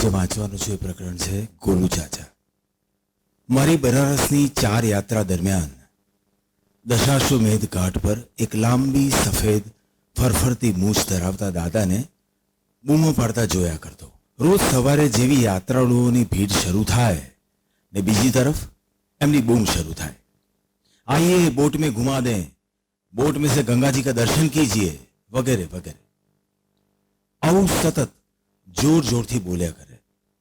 આજે વાંચવાનું છે પ્રકરણ છે ગોલુ ચાચા. મારી બનારસની 4 યાત્રા દરમિયાન દશાશ્વમેધ ઘાટ પર એક લાંબી સફેદ ફરફરતી મૂછ ધરાવતા દાદાને બૂમો પાડતા જોયા કરતો. રોજ સવારે જેવી યાત્રાળુઓની ભીડ શરૂ થાય ને બીજી તરફ એમની બૂમ શરૂ થાય, આइए बोट में घुमा दें, बोट में से गंगा जी का दर्शन कीजिए, वगैरह वगैरह. આવું સતત જોર જોરથી બોલ્યા કરે.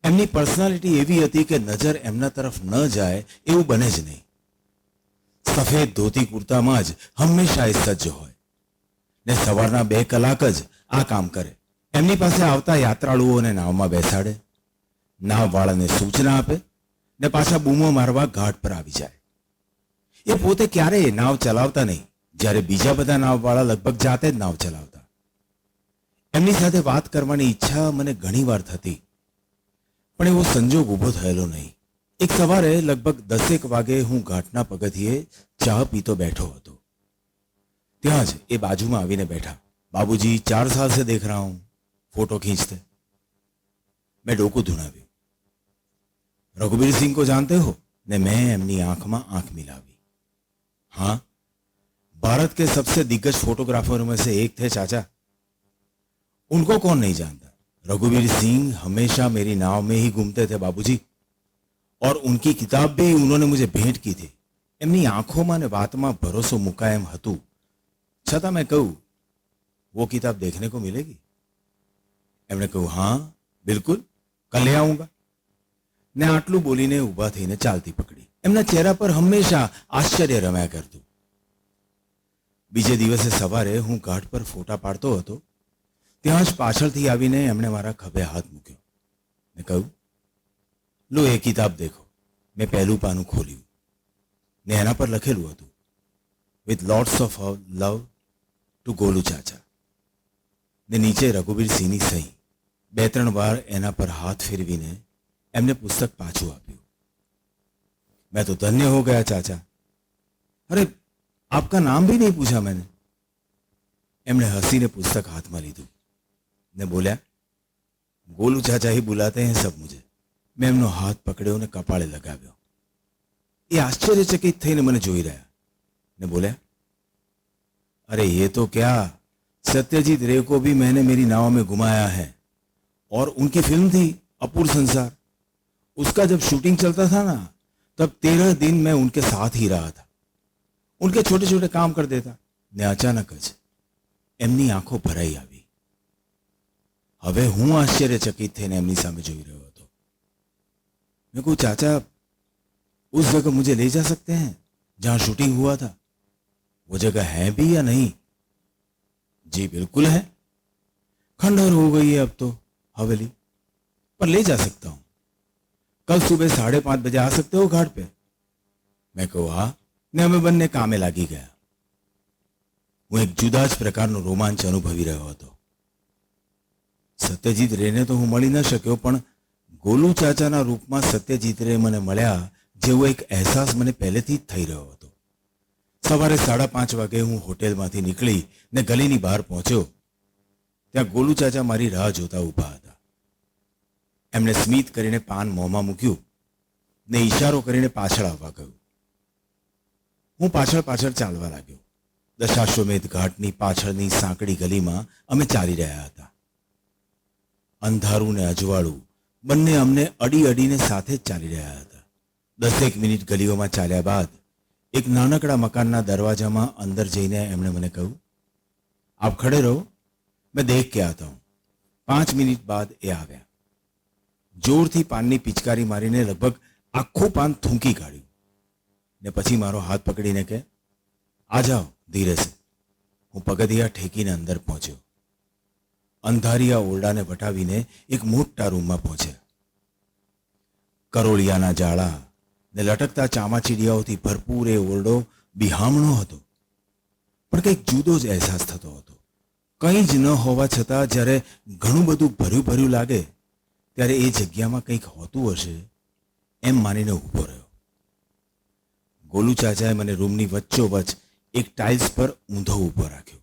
એમની પર્સનાલિટી એવી હતી કે નજર એમના તરફ ન જાય એવું બને જ નહીં. સફેદ ધોતી કુર્તામાં જ હંમેશા એ સજ્જ હોય ને સવારના 2 કલાક જ આ કામ કરે. એમની પાસે આવતા યાત્રાળુઓને નાવમાં બેસાડે, નાવવાળાને સૂચના આપે ને પાછા બૂમો મારવા ઘાટ પર આવી જાય. એ પોતે ક્યારેય નાવ ચલાવતા નહીં, જ્યારે બીજા બધા નાવવાળા લગભગ જાતે જ નાવ ચલાવતા. એમની સાથે વાત કરવાની ઈચ્છા મને ઘણીવાર થતી, પણ એવો સંજોગ ઊભો થયેલો નહીં. એક સવારે લગભગ 10 વાગે હું ઘાટના પગથિયે ચા પીતો બેઠો હતો. ત્યાં જ એ બાજુમાં આવીને બેઠા. બાબूजी 4 साल से देख रहा हूं, फोटो खींचते. मैं डोकू धुनाव्યું. रघुवीर सिंह को जानते हो? ने मैं एमनी आंख में आंख मिलावी. हाँ, भारत के सबसे दिग्गज फोटोग्राफरों में से एक थे चाचा. उनको कौन नहीं जानता. रघुवीर सिंह हमेशा मेरी नाव में ही घूमते थे बाबूजी, और उनकी किताब भी उन्होंने मुझे भेंट की थी. एमनी आंखों ने बात में भरोसो मुकाय एम हतुं, छतां मैं कहूं, वो किताब देखने को मिलेगी? एमणे कहूं, हाँ बिल्कुल, कल ले आऊंगा. ने आटलू बोलीने उभा थईने चालती पकड़ी. एमना चेहरा पर हमेशा आश्चर्य रम्या करतुं. बीजे दिवसे सवारे हूँ घाट पर फोटा पाड़तो हतो, ત્યાં જ પાછળથી આવીને એમણે મારા ખભે હાથ મૂક્યો ને કહ્યું, લો એ કિતાબ દેખો. મેં પહેલું પાનું ખોલ્યું ને એના પર લખેલું હતું, with lots of love to Golu ચાચા. ને નીચે રઘુવીર સિંહની સહી. 2-3 વાર એના પર હાથ ફેરવીને એમને પુસ્તક પાછું આપ્યું. मैं तो धन्य हो गया चाचा. अरे आपका नाम भी नहीं पूछा मैंने. एमने हंसीने पुस्तक हाथ में लीधું ने बोल्या, गोलू चाचा ही बुलाते हैं सब मुझे. मैं एमनो हाथ पकड़्यो ने कपाळे लगाव्यो. ये आश्चर्यचकित थईने मने जोई रह्या ने बोल्या, अरे ये तो क्या, सत्यजीत रे को भी मैंने मेरी नाव में घुमाया है, और उनकी फिल्म थी अपूर्व संसार. उसका जब शूटिंग चलता था ना, तब 13 दिन मैं उनके साथ ही रहा था. उनके छोटे छोटे काम कर देता. ने अचानक ज एमनी आंखों भराई આવી. હવે હું આશ્ચર્યચकित થઈને એમની સામે જોઈ રહ્યો હતો. मैं कहूं, चाचा उस जगह मुझे ले जा सकते हैं जहां शूटिंग हुआ था? वो जगह है भी या नहीं? जी बिल्कुल है, खंडहर हो गई है अब तो हवेली, पर ले जा सकता हूं. कल सुबह 5:30 बजे आ सकते हो घाट पे? मैं कहूं, हाँ. ने અમે બંને કામે લાગી ગયા. હું એક જુદા જ પ્રકારનો રોમાંચ અનુભવી રહ્યો હતો. સત્યજીત રેને તો હું મળી ન શક્યો, પણ ગોલુ ચાચાના રૂપમાં સત્યજીત રે મને મળ્યા જેવો એક અહેસાસ મને પહેલેથી જ થઈ રહ્યો હતો. સવારે 5:30 વાગે હું હોટેલમાંથી નીકળી ને ગલીની બહાર પહોંચ્યો. ત્યાં ગોલુ ચાચા મારી રાહ જોતા ઊભા હતા. એમણે સ્મિત કરીને પાન મોંમાં મૂક્યું ને ઈશારો કરીને પાછળ આવવા કહ્યું. હું પાછળ પાછળ ચાલવા લાગ્યો. દશાશ્વમેધ ઘાટની પાછળની સાંકડી ગલીમાં અમે ચાલી રહ્યા હતા. અંધારું ને અજવાળું બંને અમને અડી અડીને સાથે જ ચાલી રહ્યા હતા. 10 મિનિટ ગલીઓમાં ચાલ્યા બાદ એક નાનકડા મકાનના દરવાજામાં અંદર જઈને એમણે મને કહ્યું, આપ ખડે રહો, મેં દેખ કે આતા હું. 5 મિનિટ બાદ એ આવ્યા. જોરથી પાનની પિચકારી મારીને લગભગ આખું પાન થૂંકી કાઢ્યું ને પછી મારો હાથ પકડીને કે, આ જાઓ ધીરે સે. હું પગથિયા ઠેકીને અંદર પહોંચ્યો. અંધારિયા ઓરડાને વટાવીને એક મોટા રૂમમાં પહોંચ્યા. કરોળિયાના જાળા ને લટકતા ચામાચીડિયાઓથી ભરપૂર એ ઓરડો બિહામણો હતો, પણ કંઈક જુદો જ અહેસાસ થતો હતો. કંઈ જ ન હોવા છતાં જ્યારે ઘણું બધું ભર્યું ભર્યું લાગે ત્યારે એ જગ્યામાં કંઈક હોતું હશે એમ માનીને ઊભો રહ્યો. ગોલુ ચાચાએ મને રૂમની વચ્ચોવચ્ચ એક ટાઇલ્સ પર ઊંધો ઊભો રાખ્યો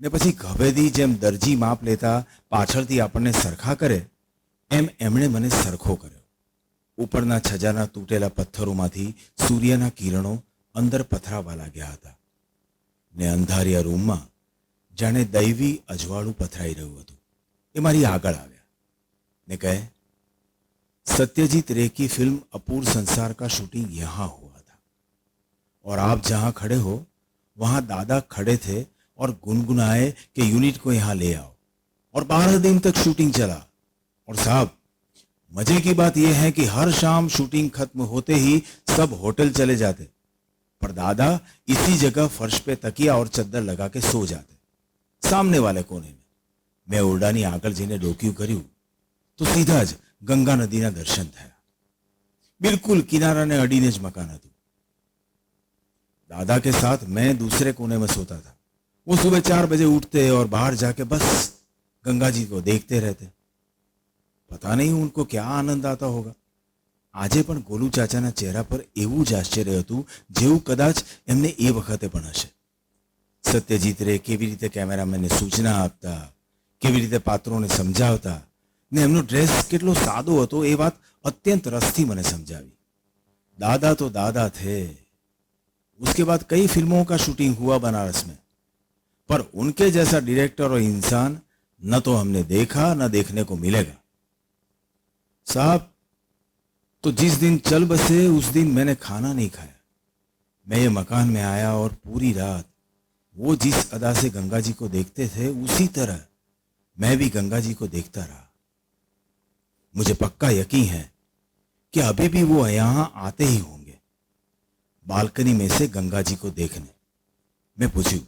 ને પછી ગભેદી જેમ દરજી માપ લેતા પાછળથી આપણને સરખા કરે એમ એમણે મને સરખો કર્યો. ઉપરના છજાના તૂટેલા પથ્થરોમાંથી સૂર્યના કિરણો અંદર પથરાવા લાગ્યા હતા ને અંધારિયા રૂમમાં જાણે દૈવી અજવાળું પથરાઈ રહ્યું હતું. એ મારી આગળ આવ્યા ने कहे, सत्यजीत रे की फिल्म अपूर्व संसार का शूटिंग यहां हुआ था और आप जहां खड़े हो वहां दादा खड़े थे और गुनगुनाए कि यूनिट को यहां ले आओ और 12 दिन तक शूटिंग चला. और साहब, मजे की बात यह है कि हर शाम शूटिंग खत्म होते ही सब होटल चले जाते, पर दादा इसी जगह फर्श पे तकिया और चद्दर लगा के सो जाते, सामने वाले कोने में. मैं ओरडानी આગળ જઈને ડોક્યું કર્યું તો સીધા જ ગંગા નદીના દર્શન થયા. बिल्कुल किनाराने अड़ीने ज मकान હતું. दादा के साथ मैं दूसरे कोने में सोता था. वो सुबह 4 बजे उठते और बाहर जाके बस गंगा जी को देखते रहते. पता नहीं उनको क्या आनंद आता होगा. આજે પણ ગોલુ ચાચાના ચહેરા પર એવું જ આશ્ચર્ય હતું જેવું કદાચ એમને એ વખતે પણ હશે. સત્યજીત રે કેવી રીતે કેમેરામેનને સૂચના આપતા, કેવી રીતે પાત્રોને સમજાવતા ને એમનો ડ્રેસ કેટલો સાદો હતો એ વાત અત્યંત રસથી મને समझावी. दादा तो दादा थे. उसके बाद कई फिल्मों का शूटिंग हुआ बनारस में, पर उनके जैसा डायरेक्टर और इंसान न तो हमने देखा न देखने को मिलेगा. साहब, तो जिस दिन चल बसे उस दिन मैंने खाना नहीं खाया. मैं ये मकान में आया और पूरी रात वो जिस अदा से गंगा जी को देखते थे उसी तरह मैं भी गंगा जी को देखता रहा. मुझे पक्का यकीन है कि अभी भी वो यहां आते ही होंगे बालकनी में से गंगा जी को देखने. मैं पूछूं,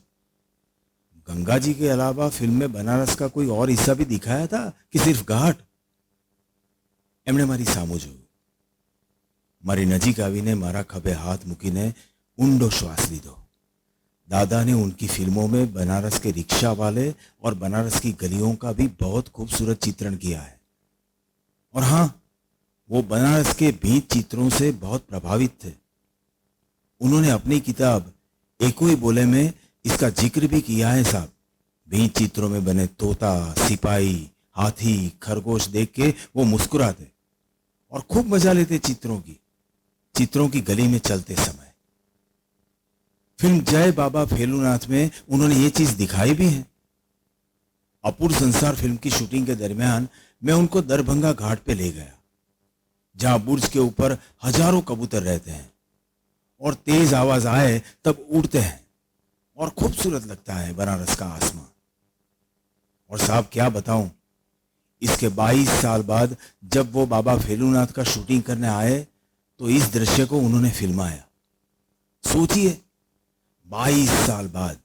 गंगा जी के अलावा फिल्म में बनारस का कोई और हिस्सा भी दिखाया था कि सिर्फ घाट? एमणे मारी सामु जोयुं. मारी नजीक आवीने मारा खभे हाथ मूकीने ऊंडो श्वास लीधो. दादा ने उनकी फिल्मों में बनारस के रिक्शा वाले और बनारस की गलियों का भी बहुत खूबसूरत चित्रण किया है. और हां, वो बनारस के भीत चित्रों से बहुत प्रभावित थे. उन्होंने अपनी किताब एकोई बोले में इसका जिक्र भी किया है. साहब, भीत चित्रों में बने तोता, सिपाही, हाथी, खरगोश देख के वो मुस्कुराते और खूब मजा लेते चित्रों की गली में चलते समय. फिल्म जय बाबा फेलूनाथ में उन्होंने ये चीज दिखाई भी है. अपूर्व संसार फिल्म की शूटिंग के दरमियान मैं उनको दरभंगा घाट पे ले गया, जहां बुर्ज के ऊपर हजारों कबूतर रहते हैं और तेज आवाज आए तब उड़ते हैं और खूबसूरत लगता है बनारस का आसमान. और साहब, क्या बताऊं, इसके 22 साल बाद जब वो बाबा फेलूनाथ का शूटिंग करने आए तो इस दृश्य को उन्होंने फिल्माया. सोचिए, 22 साल बाद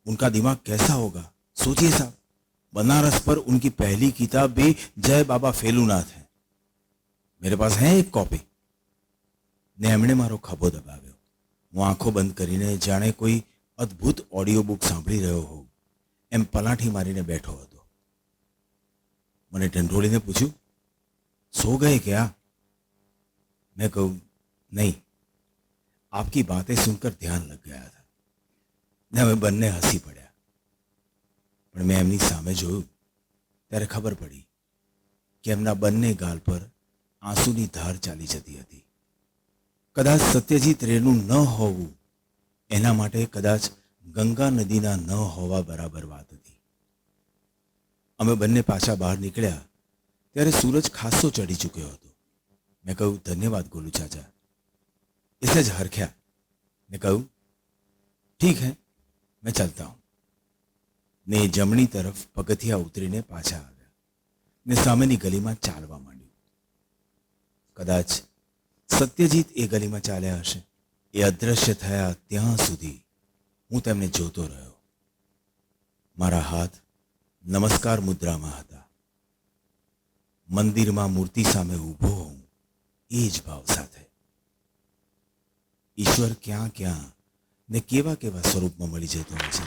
उनका दिमाग कैसा होगा. सोचिए साहब, बनारस पर उनकी पहली किताब भी जय बाबा फेलूनाथ है. मेरे पास है एक कॉपी. ने एमणे मारो खभो दबाव्यो. હું આંખો બંધ કરીને જાણે કોઈ અદ્ભુત ઓડિયો બુક સાંભળી રહ્યો હોઉં એમ પલાઠી મારીને બેઠો હતો. મને ઢંઢોળીને પૂછ્યું, सो गए क्या? मैं कहूं, नहीं, आपकी बातें सुनकर ध्यान लग गया था ने અમે બંને હસી પડ્યા. પણ મેં એમની સામે જોયું ત્યારે ખબર પડી કે એમના બંને ગાલ પર આંસુની ધાર ચાલી જતી હતી. કદાચ સત્યજીત રેનું ન હોવું એના માટે કદાચ ગંગા નદીના ન હોવા બરાબર વાત હતી. અમે બંને પાછા બહાર નીકળ્યા ત્યારે સૂરજ ખાસો ચડી ચૂક્યો હતો. મેં કહ્યું, ધન્યવાદ ગોલુ ચાચા. એટલે જ હરખ્યા ને કહ્યું, ठीक है, मैं चलता हूं. ने जमणी तरफ पगथिया उतरीने पाछा આવ્યા ने સામેની ગલીમાં ચાલવા માંડ્યું. કદાચ સત્યજીત એ ગલીમાં ચાલ્યા હશે. એ અદ્રશ્ય થયા ત્યાં સુધી હું તેમને જોતો રહ્યો. મારા હાથ નમસ્કાર મુદ્રામાં હતા. મંદિરમાં મૂર્તિ સામે ઊભો હોઉં એ જ ભાવ સાથે. ઈશ્વર ક્યાં ક્યાં ને કેવા કેવા સ્વરૂપમાં મળી જતો હોય છે.